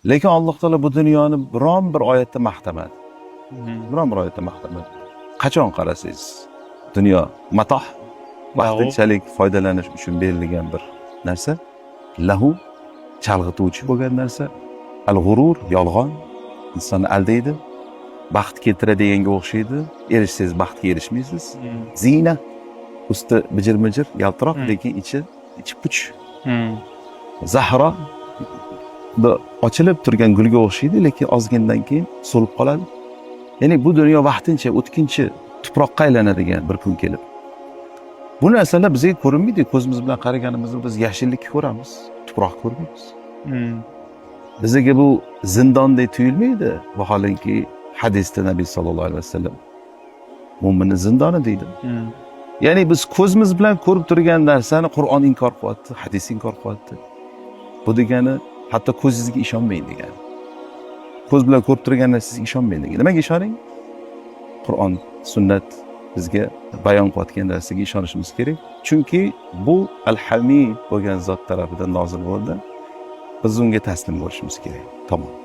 Lekin Alloh taolo bu dunyoni biron bir oyatda maqtamadi. Biron bir oyatda maqtamadi. Qachon qarasangiz, dunyo matoh, vaqtinchalik foydalanish uchun berilgan bir narsa, lahu chalg'ituvchi bo'lgan narsa, al-g'urur yolg'on, insonni aldaydi, baxt keltiradeganga o'xshaydi, erishsangiz baxtga erishmaysiz. Zina usti bijir-mijir, yaltiroq, lekin ichi puch. Zahro ochilib turgan gulga o'xshaydi, lekin ozgindan keyin so'lib qoladi. Ya'ni bu dunyo vaqtincha, o'tkinchi, tuproqqa aylanadigan bir kun kelib. Bu narsalar bizga ko'rinmaydi. Ko'zimiz bilan qaraganimizda biz yashillikni ko'ramiz, tuproq ko'rmaymiz. Bizga bu zindondek tuyulmaydi. Vaholanki hadisda Nabiy sallallohu alayhi vasallam mo'minni zindoni deydi. Ya'ni biz ko'zimiz bilan ko'rib turgan narsani Qur'on inkor qilyapti, hadis inkor qilyapti. Bu degani hatto ko'zingizga ishonmang degani. Ko'z bilan ko'rib turgan narsangizga ishonmang degani. Nimaga ishoning? Qur'on, sunnat bizga bayon qilayotgan narsaga ishonishimiz kerak. Chunki bu al-Hamid bo'lgan zot tarafidan nozil bo'ldi. Biz unga taslim bo'lishimiz kerak. Tamom.